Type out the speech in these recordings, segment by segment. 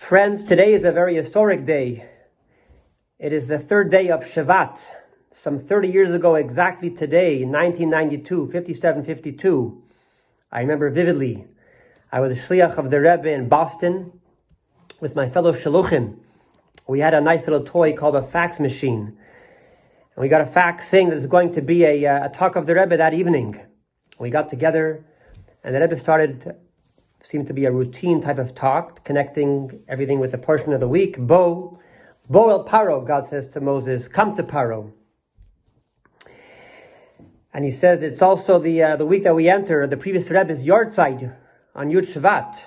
Friends, today is a very historic day. It is the third day of Shevat. Some 30 years ago, exactly today, in 1992, 5752, I remember vividly, I was a shliach of the Rebbe in Boston with my fellow shluchim. We had a nice little toy called a fax machine. And we got a fax saying that there's going to be a talk of the Rebbe that evening. We got together, and the Rebbe seemed to be a routine type of talk, connecting everything with a portion of the week. Bo el Paro, God says to Moses, come to Paro. And he says it's also the week that we enter, the previous Rebbe's yahrzeit on Yud Shvat.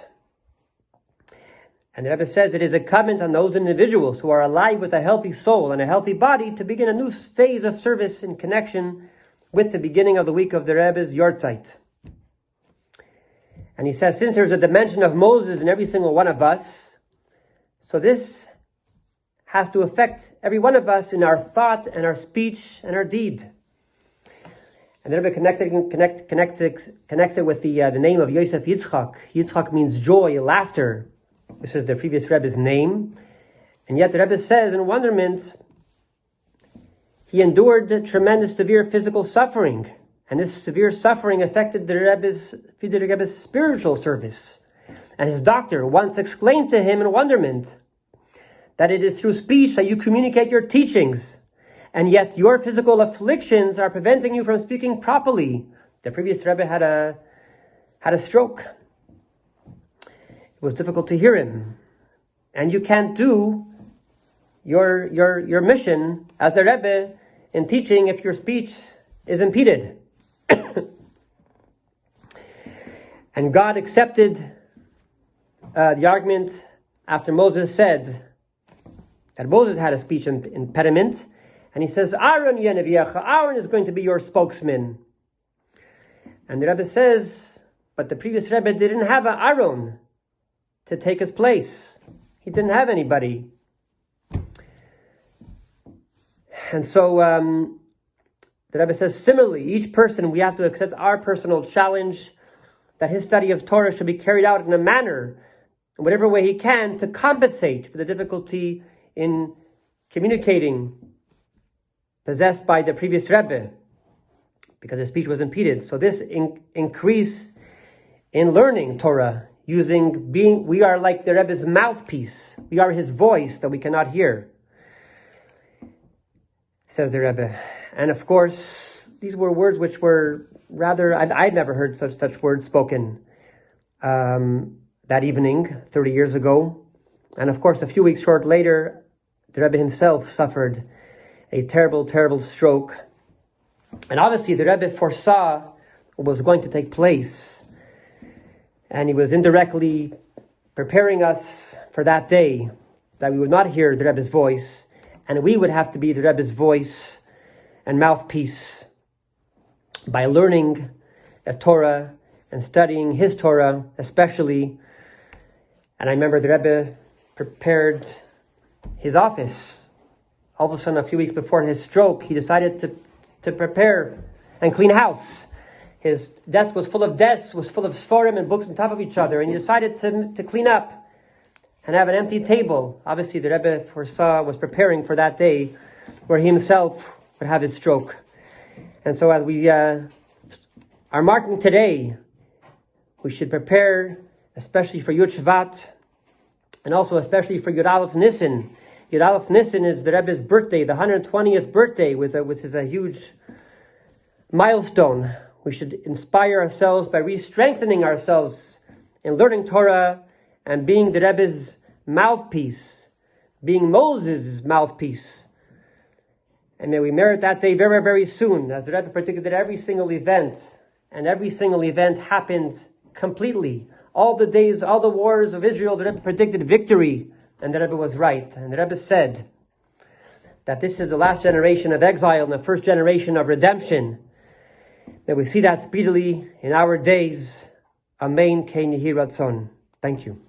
And the Rebbe says it is a comment on those individuals who are alive with a healthy soul and a healthy body to begin a new phase of service in connection with the beginning of the week of the Rebbe's yahrzeit. And he says, since there's a dimension of Moses in every single one of us, so this has to affect every one of us in our thought and our speech and our deed. And the Rebbe connects it with the name of Yosef Yitzchak. Yitzchak means joy, laughter. This is the previous Rebbe's name. And yet the Rebbe says in wonderment, he endured tremendous severe physical suffering. And this severe suffering affected the Rebbe's spiritual service. And his doctor once exclaimed to him in wonderment that it is through speech that you communicate your teachings. And yet your physical afflictions are preventing you from speaking properly. The previous Rebbe had a stroke. It was difficult to hear him. And you can't do your mission as the Rebbe in teaching if your speech is impeded. And God accepted the argument after Moses said that Moses had a speech impediment. And he says, Aaron is going to be your spokesman. And the Rebbe says, but the previous Rebbe didn't have an Aaron to take his place. He didn't have anybody. And so the Rebbe says, similarly, each person, we have to accept our personal challenge that his study of Torah should be carried out in a manner, in whatever way he can, to compensate for the difficulty in communicating possessed by the previous Rebbe, because his speech was impeded. So this increase in learning Torah, we are like the Rebbe's mouthpiece. We are his voice that we cannot hear, says the Rebbe. And of course, these were words which were rather, I'd never heard such words spoken that evening, 30 years ago. And of course, a few weeks short later, the Rebbe himself suffered a terrible, terrible stroke. And obviously, the Rebbe foresaw what was going to take place. And he was indirectly preparing us for that day, that we would not hear the Rebbe's voice, and we would have to be the Rebbe's voice and mouthpiece by learning a Torah and studying his Torah especially. And I remember the Rebbe prepared his office. All of a sudden, a few weeks before his stroke, he decided to prepare and clean house. His desk was full of sforim and books on top of each other, and he decided to clean up and have an empty table. Obviously, the Rebbe was preparing for that day where he himself would have his stroke. And so as we are marking today, we should prepare especially for Yud Shvat, and also especially for Yud Aleph Nisan. Yud Aleph Nisan is the Rebbe's birthday, the 120th birthday, which is a huge milestone. We should inspire ourselves by re-strengthening ourselves in learning Torah and being the Rebbe's mouthpiece, being Moses' mouthpiece. And may we merit that day very, very soon, as the Rebbe predicted every single event. And every single event happened completely. All the days, all the wars of Israel, the Rebbe predicted victory. And the Rebbe was right. And the Rebbe said that this is the last generation of exile and the first generation of redemption. May we see that speedily in our days. Amen. Kein Yehi Ratzon. Thank you.